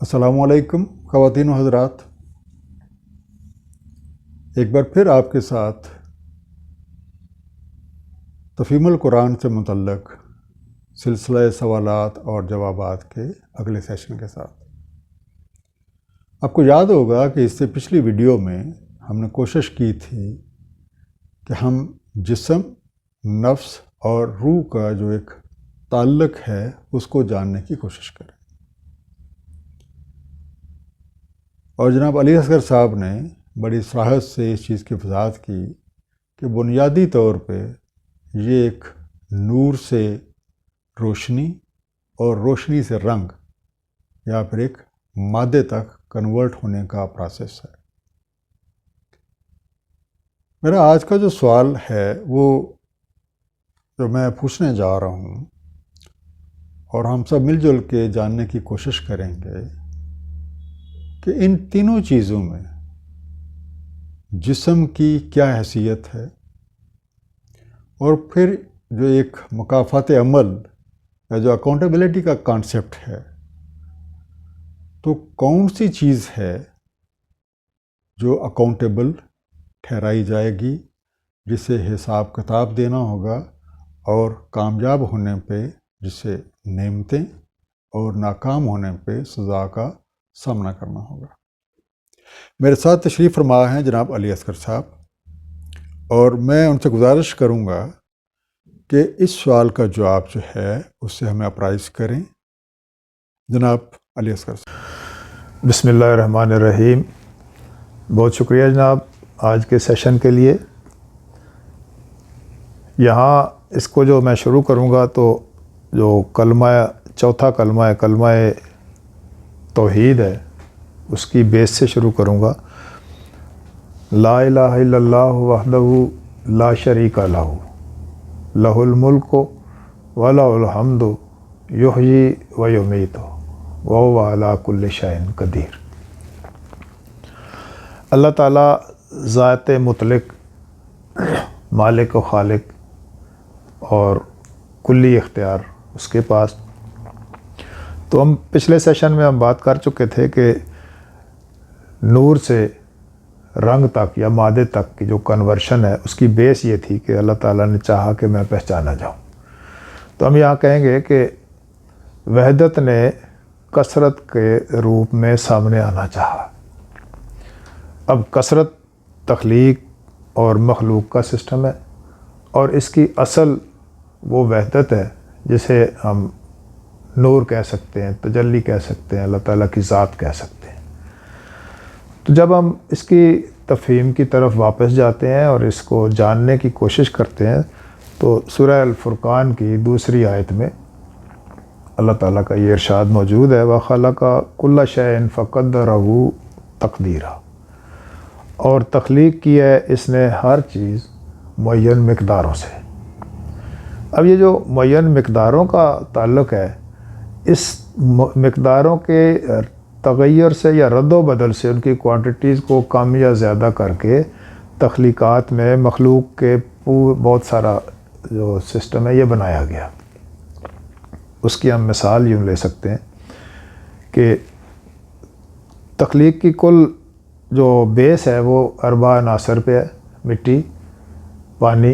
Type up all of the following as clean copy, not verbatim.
السلام علیکم خواتین و حضرات، ایک بار پھر آپ کے ساتھ تفہیم القرآن سے متعلق سلسلہ سوالات اور جوابات کے اگلے سیشن کے ساتھ۔ آپ کو یاد ہوگا کہ اس سے پچھلی ویڈیو میں ہم نے کوشش کی تھی کہ ہم جسم، نفس اور روح کا جو ایک تعلق ہے اس کو جاننے کی کوشش کریں، اور جناب علی اصغر صاحب نے بڑی صراحت سے اس چیز کی وضاحت کی کہ بنیادی طور پہ یہ ایک نور سے روشنی اور روشنی سے رنگ یا پھر ایک مادے تک کنورٹ ہونے کا پروسیس ہے۔ میرا آج کا جو سوال ہے وہ جو میں پوچھنے جا رہا ہوں اور ہم سب مل جل کے جاننے کی کوشش کریں گے کہ ان تینوں چیزوں میں جسم کی کیا حیثیت ہے، اور پھر جو ایک مکافات عمل یا جو اکاؤنٹیبلٹی کا کانسیپٹ ہے، تو کون سی چیز ہے جو اکاؤنٹیبل ٹھہرائی جائے گی، جسے حساب کتاب دینا ہوگا، اور کامیاب ہونے پہ جسے نعمتیں اور ناکام ہونے پہ سزا کا سامنا کرنا ہوگا۔ میرے ساتھ تشریف فرما ہیں جناب علی اصغر صاحب، اور میں ان سے گزارش کروں گا کہ اس سوال کا جواب جو ہے اس سے ہمیں اپرائز کریں۔ جناب علی اصغر صاحب۔ بسم اللہ الرحمن الرحیم۔ بہت شکریہ جناب آج کے سیشن کے لیے۔ یہاں اس کو جو میں شروع کروں گا تو جو چوتھا کلمہ توحید ہے اس کی بیس سے شروع کروں گا۔ لا الہ الا اللہ وحدہ لا شریک لہ لہ الملک و لہ الحمد یحیی و یمیت وہو علی کل شیء قدیر۔ اللہ تعالیٰ ذات مطلق، مالک و خالق اور کلی اختیار اس کے پاس۔ تو ہم پچھلے سیشن میں بات کر چکے تھے کہ نور سے رنگ تک یا مادے تک کی جو کنورشن ہے اس کی بیس یہ تھی کہ اللہ تعالیٰ نے چاہا کہ میں پہچانا جاؤں۔ تو ہم یہاں کہیں گے کہ وحدت نے کثرت کے روپ میں سامنے آنا چاہا۔ اب کثرت تخلیق اور مخلوق کا سسٹم ہے، اور اس کی اصل وہ وحدت ہے جسے ہم نور کہہ سکتے ہیں، تجلی کہہ سکتے ہیں، اللہ تعالیٰ کی ذات کہہ سکتے ہیں۔ تو جب ہم اس کی تفہیم کی طرف واپس جاتے ہیں اور اس کو جاننے کی کوشش کرتے ہیں تو سورہ الفرقان کی دوسری آیت میں اللہ تعالیٰ کا یہ ارشاد موجود ہے، وَخَلَقَ كُلَّ شَيْءٍ فَقَدَّرَهُ تَقْدِيرًا، اور تخلیق کی ہے اس نے ہر چیز معین مقداروں سے۔ اب یہ جو معین مقداروں کا تعلق ہے، اس مقداروں کے تغیر سے یا رد و بدل سے ان کی کوانٹیٹیز کو کم یا زیادہ کر کے تخلیقات میں مخلوق کے بہت سارا جو سسٹم ہے یہ بنایا گیا۔ اس کی ہم مثال یوں لے سکتے ہیں کہ تخلیق کی کل جو بیس ہے وہ 4 عناصر پہ ہے: مٹی، پانی،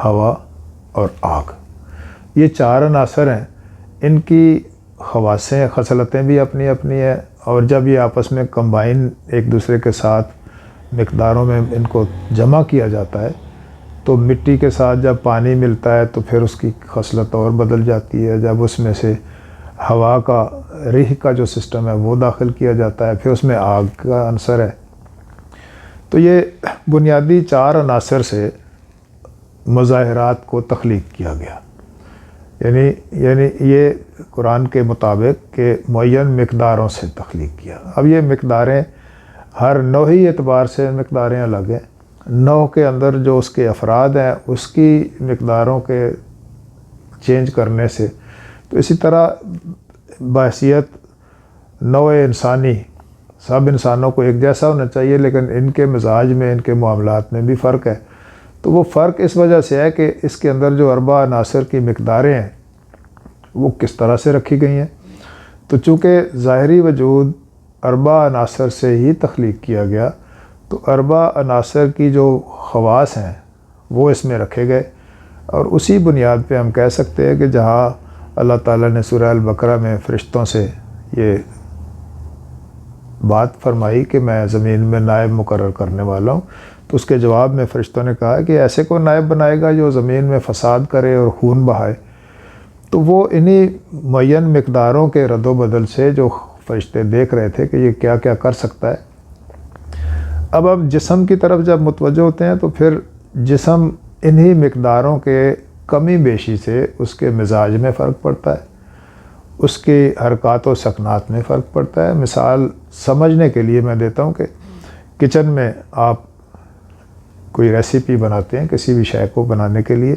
ہوا اور آگ۔ یہ 4 عناصر ہیں، ان کی خواصیں، خصلتیں بھی اپنی اپنی ہیں، اور جب یہ آپس میں کمبائن ایک دوسرے کے ساتھ مقداروں میں ان کو جمع کیا جاتا ہے تو مٹی کے ساتھ جب پانی ملتا ہے تو پھر اس کی خصلت اور بدل جاتی ہے۔ جب اس میں سے ہوا کا، ریح کا جو سسٹم ہے وہ داخل کیا جاتا ہے، پھر اس میں آگ کا عنصر ہے۔ تو یہ بنیادی 4 عناصر سے مظاہرات کو تخلیق کیا گیا، یعنی یہ قرآن کے مطابق کہ معین مقداروں سے تخلیق کیا۔ اب یہ مقداریں ہر نوعی اعتبار سے مقداریں الگ ہیں، نوع کے اندر جو اس کے افراد ہیں اس کی مقداروں کے چینج کرنے سے، تو اسی طرح بحیثیت نوع انسانی سب انسانوں کو ایک جیسا ہونا چاہیے، لیکن ان کے مزاج میں، ان کے معاملات میں بھی فرق ہے۔ تو وہ فرق اس وجہ سے ہے کہ اس کے اندر جو 4 عناصر کی مقداریں ہیں وہ کس طرح سے رکھی گئی ہیں۔ تو چونکہ ظاہری وجود اربع عناصر سے ہی تخلیق کیا گیا، تو اربع عناصر کی جو خواص ہیں وہ اس میں رکھے گئے، اور اسی بنیاد پہ ہم کہہ سکتے ہیں کہ جہاں اللہ تعالیٰ نے سورہ البقرہ میں فرشتوں سے یہ بات فرمائی کہ میں زمین میں نائب مقرر کرنے والا ہوں، تو اس کے جواب میں فرشتوں نے کہا کہ ایسے کو نائب بنائے گا جو زمین میں فساد کرے اور خون بہائے. تو وہ انہی معین مقداروں کے رد و بدل سے جو فرشتے دیکھ رہے تھے کہ یہ کیا کیا کر سکتا ہے. اب ہم جسم کی طرف جب متوجہ ہوتے ہیں تو پھر جسم انہی مقداروں کے کمی بیشی سے اس کے مزاج میں فرق پڑتا ہے، اس کی حرکات و سکنات میں فرق پڑتا ہے. مثال سمجھنے کے لیے میں دیتا ہوں کہ کچن میں آپ کوئی ریسیپی بناتے ہیں کسی بھی شے کو بنانے کے لیے،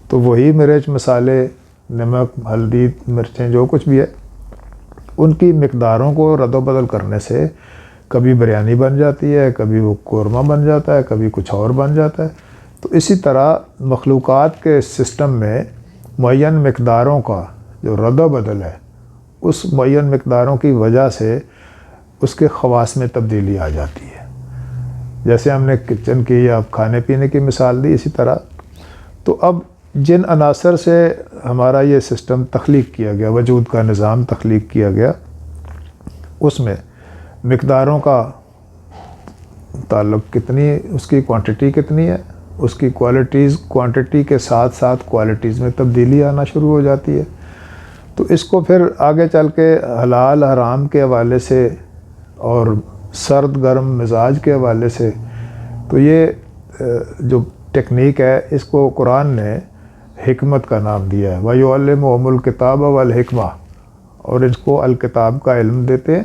تو وہی مرچ مسالے نمک ہلدی مرچیں جو کچھ بھی ہے ان کی مقداروں کو رد و بدل کرنے سے کبھی بریانی بن جاتی ہے، کبھی وہ قورمہ بن جاتا ہے، کبھی کچھ اور بن جاتا ہے. تو اسی طرح مخلوقات کے سسٹم میں معین مقداروں کا جو رد و بدل ہے اس معین مقداروں کی وجہ سے اس کے خواص میں تبدیلی آ جاتی ہے. جیسے ہم نے کچن کی یا کھانے پینے کی مثال دی، اسی طرح تو اب جن عناصر سے ہمارا یہ سسٹم تخلیق کیا گیا، وجود کا نظام تخلیق کیا گیا، اس میں مقداروں کا تعلق کتنی، اس کی کوانٹٹی کتنی ہے، اس کی کوالٹیز کوانٹٹی کے ساتھ ساتھ کوالٹیز میں تبدیلی آنا شروع ہو جاتی ہے. تو اس کو پھر آگے چل کے حلال حرام کے حوالے سے اور سرد گرم مزاج کے حوالے سے، تو یہ جو ٹیکنیک ہے اس کو قرآن نے حکمت کا نام دیا ہے. وَيُعَلِّمُهُمُ الْكِتَابَ وَالْحِكْمَةَ، اور اس کو الکتاب کا علم دیتے ہیں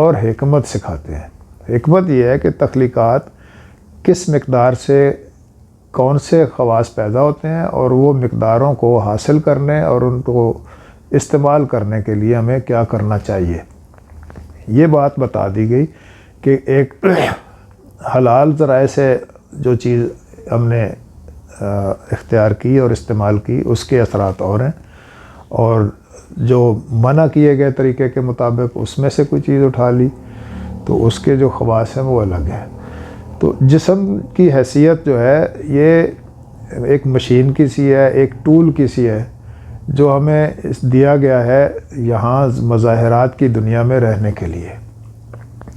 اور حکمت سکھاتے ہیں. حکمت یہ ہے کہ تخلیقات کس مقدار سے کون سے خواص پیدا ہوتے ہیں اور وہ مقداروں کو حاصل کرنے اور ان کو استعمال کرنے کے لیے ہمیں کیا کرنا چاہیے. یہ بات بتا دی گئی کہ ایک حلال ذرائع سے جو چیز ہم نے اختیار کی اور استعمال کی اس کے اثرات اور ہیں، اور جو منع کیے گئے طریقے کے مطابق اس میں سے کوئی چیز اٹھا لی تو اس کے جو خواص ہیں وہ الگ ہیں. تو جسم کی حیثیت جو ہے یہ ایک مشین کی سی ہے، ایک ٹول کی سی ہے جو ہمیں دیا گیا ہے یہاں مظاہرات کی دنیا میں رہنے کے لیے،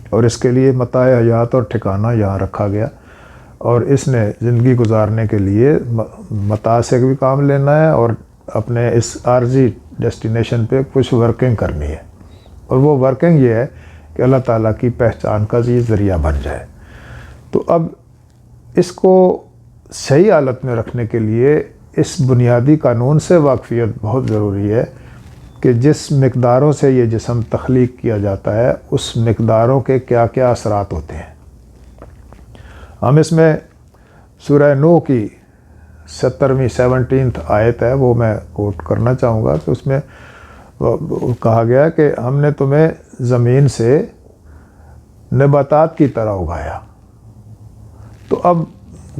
اور اس کے لیے متاع حیات اور ٹھکانہ یہاں رکھا گیا، اور اس نے زندگی گزارنے کے لیے متاع سے بھی کام لینا ہے اور اپنے اس عارضی ڈیسٹینیشن پہ کچھ ورکنگ کرنی ہے. اور وہ ورکنگ یہ ہے کہ اللہ تعالیٰ کی پہچان کا یہ ذریعہ بن جائے. تو اب اس کو صحیح حالت میں رکھنے کے لیے اس بنیادی قانون سے واقفیت بہت ضروری ہے کہ جس مقداروں سے یہ جسم تخلیق کیا جاتا ہے اس مقداروں کے کیا کیا اثرات ہوتے ہیں. ہم اس میں سورہ نوح کی 17ویں آیت ہے وہ میں کوٹ کرنا چاہوں گا کہ اس میں کہا گیا کہ ہم نے تمہیں زمین سے نباتات کی طرح اگایا. تو اب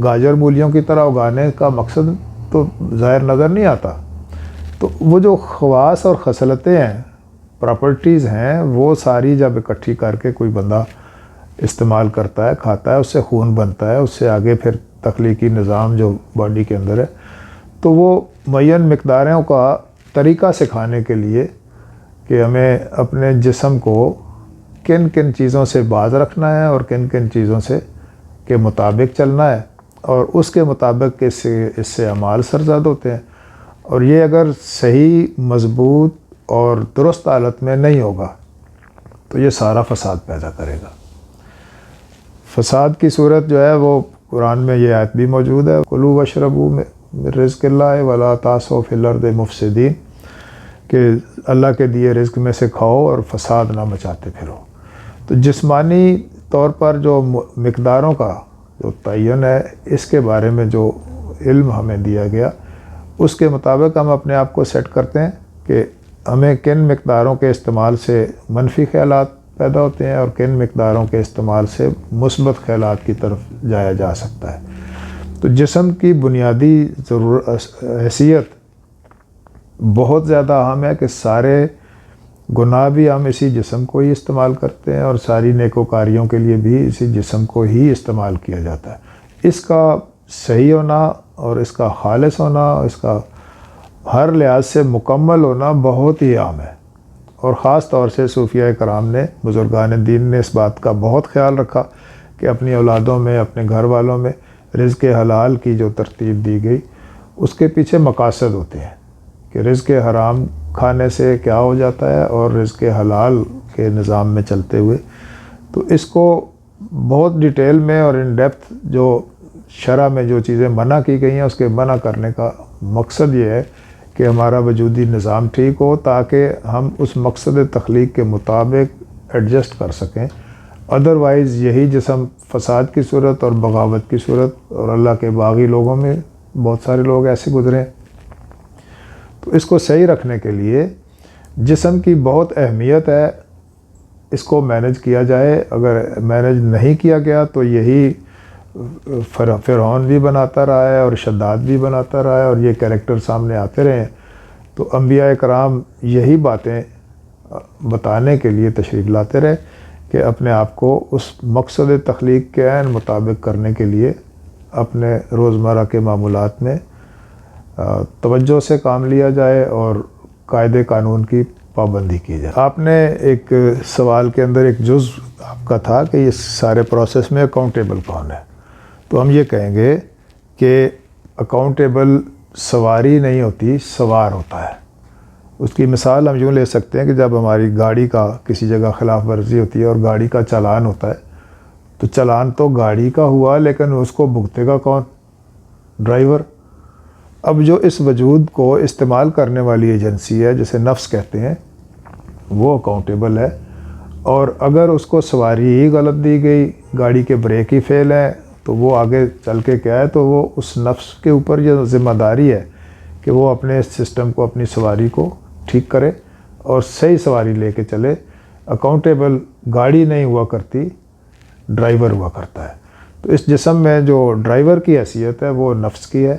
گاجر مولیوں کی طرح اگانے کا مقصد تو ظاہر نظر نہیں آتا. تو وہ جو خواص اور خصلتیں ہیں، پراپرٹیز ہیں، وہ ساری جب اکٹھی کر کے کوئی بندہ استعمال کرتا ہے، کھاتا ہے، اس سے خون بنتا ہے، اس سے آگے پھر تخلیقی نظام جو باڈی کے اندر ہے، تو وہ معین مقداروں کا طریقہ سکھانے کے لیے کہ ہمیں اپنے جسم کو کن کن چیزوں سے باز رکھنا ہے اور کن کن چیزوں سے کے مطابق چلنا ہے، اور اس کے مطابق اس سے اعمال سرزد ہوتے ہیں. اور یہ اگر صحیح مضبوط اور درست حالت میں نہیں ہوگا تو یہ سارا فساد پیدا کرے گا. فساد کی صورت جو ہے وہ قرآن میں یہ آیت بھی موجود ہے، کلوا واشربوا من رزق اللہ ولا تعثوا فی الارض مفسدین، کہ اللہ کے دیے رزق میں سے کھاؤ اور فساد نہ مچاتے پھرو. تو جسمانی طور پر جو مقداروں کا جو تعین ہے، اس کے بارے میں جو علم ہمیں دیا گیا اس کے مطابق ہم اپنے آپ کو سیٹ کرتے ہیں کہ ہمیں کن مقداروں کے استعمال سے منفی خیالات پیدا ہوتے ہیں اور کن مقداروں کے استعمال سے مثبت خیالات کی طرف جایا جا سکتا ہے. تو جسم کی بنیادی حیثیت بہت زیادہ اہم ہے کہ سارے گناہ بھی ہم اسی جسم کو ہی استعمال کرتے ہیں اور ساری نیکوکاریوں کے لیے بھی اسی جسم کو ہی استعمال کیا جاتا ہے۔ اس کا صحیح ہونا اور اس کا خالص ہونا، اس کا ہر لحاظ سے مکمل ہونا بہت ہی عام ہے، اور خاص طور سے صوفیہ کرام نے، بزرگان دین نے اس بات کا بہت خیال رکھا کہ اپنی اولادوں میں، اپنے گھر والوں میں رزق حلال کی جو ترتیب دی گئی اس کے پیچھے مقاصد ہوتے ہیں کہ رزق حرام کھانے سے کیا ہو جاتا ہے اور رزق حلال کے نظام میں چلتے ہوئے۔ تو اس کو بہت ڈیٹیل میں اور ان ڈیپتھ جو شرع میں جو چیزیں منع کی گئی ہیں اس کے منع کرنے کا مقصد یہ ہے کہ ہمارا وجودی نظام ٹھیک ہو تاکہ ہم اس مقصد تخلیق کے مطابق ایڈجسٹ کر سکیں۔ ادروائز یہی جسم فساد کی صورت اور بغاوت کی صورت، اور اللہ کے باغی لوگوں میں بہت سارے لوگ ایسے گزرے ہیں۔ تو اس کو صحیح رکھنے کے لیے جسم کی بہت اہمیت ہے، اس کو مینج کیا جائے۔ اگر مینج نہیں کیا گیا تو یہی فرعون بھی بناتا رہا ہے اور شداد بھی بناتا رہا ہے اور یہ کریکٹر سامنے آتے رہے ہیں۔ تو انبیاء کرام یہی باتیں بتانے کے لیے تشریف لاتے رہے کہ اپنے آپ کو اس مقصد تخلیق کے عین مطابق کرنے کے لیے اپنے روزمرہ کے معمولات میں توجہ سے کام لیا جائے اور قاعدے قانون کی پابندی کی جائے۔ آپ نے ایک سوال کے اندر ایک جز آپ کا تھا کہ اس سارے پروسیس میں اکاؤنٹیبل کون ہے، تو ہم یہ کہیں گے کہ اکاؤنٹیبل سواری نہیں ہوتی، سوار ہوتا ہے۔ اس کی مثال ہم یوں لے سکتے ہیں کہ جب ہماری گاڑی کا کسی جگہ خلاف ورزی ہوتی ہے اور گاڑی کا چالان ہوتا ہے، تو چالان تو گاڑی کا ہوا لیکن اس کو بھگتے گا کون؟ ڈرائیور۔ اب جو اس وجود کو استعمال کرنے والی ایجنسی ہے جسے نفس کہتے ہیں، وہ اکاؤنٹیبل ہے، اور اگر اس کو سواری ہی غلط دی گئی، گاڑی کے بریک ہی فیل ہیں، تو وہ آگے چل کے کیا ہے، تو وہ اس نفس کے اوپر یہ ذمہ داری ہے کہ وہ اپنے سسٹم کو، اپنی سواری کو ٹھیک کرے اور صحیح سواری لے کے چلے۔ اکاؤنٹیبل گاڑی نہیں ہوا کرتی، ڈرائیور ہوا کرتا ہے۔ تو اس جسم میں جو ڈرائیور کی حیثیت ہے وہ نفس کی ہے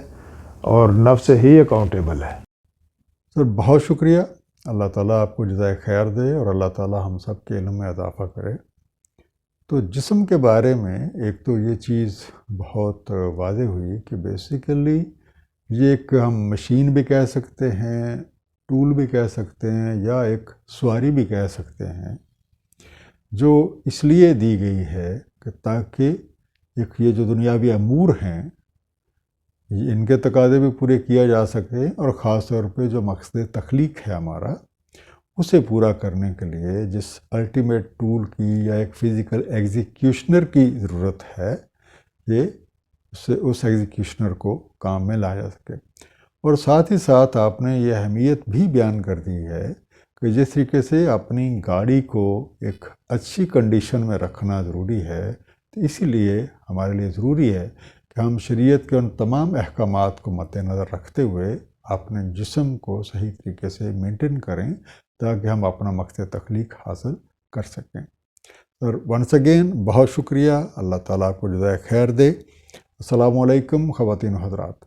اور نفس ہی اکاؤنٹیبل ہے۔ سر بہت شکریہ، اللہ تعالیٰ آپ کو جزائے خیر دے اور اللہ تعالیٰ ہم سب کے علم میں اضافہ کرے۔ تو جسم کے بارے میں ایک تو یہ چیز بہت واضح ہوئی کہ بیسیکلی یہ ایک ہم مشین بھی کہہ سکتے ہیں، ٹول بھی کہہ سکتے ہیں، یا ایک سواری بھی کہہ سکتے ہیں، جو اس لیے دی گئی ہے کہ تاکہ ایک یہ جو دنیاوی امور ہیں ان کے تقاضے بھی پورے کیا جا سکے، اور خاص طور پہ جو مقصد تخلیق ہے ہمارا، اسے پورا کرنے کے لیے جس الٹیمیٹ ٹول کی یا ایک فزیکل ایگزیکیوشنر کی ضرورت ہے، یہ اس ایگزیکیوشنر کو کام میں لایا جا سکے۔ اور ساتھ ہی ساتھ آپ نے یہ اہمیت بھی بیان کر دی ہے کہ جس طریقے سے اپنی گاڑی کو ایک اچھی کنڈیشن میں رکھنا ضروری ہے، تو اسی لیے ہمارے لیے ضروری ہے کہ ہم شریعت کے ان تمام احکامات کو مد نظر رکھتے ہوئے اپنے جسم کو صحیح طریقے سے مینٹین کریں تاکہ ہم اپنا مقصد تخلیق حاصل کر سکیں۔ سر ونس اگین بہت شکریہ، اللہ تعالیٰ کو جزائے خیر دے۔ السلام علیکم خواتین و حضرات۔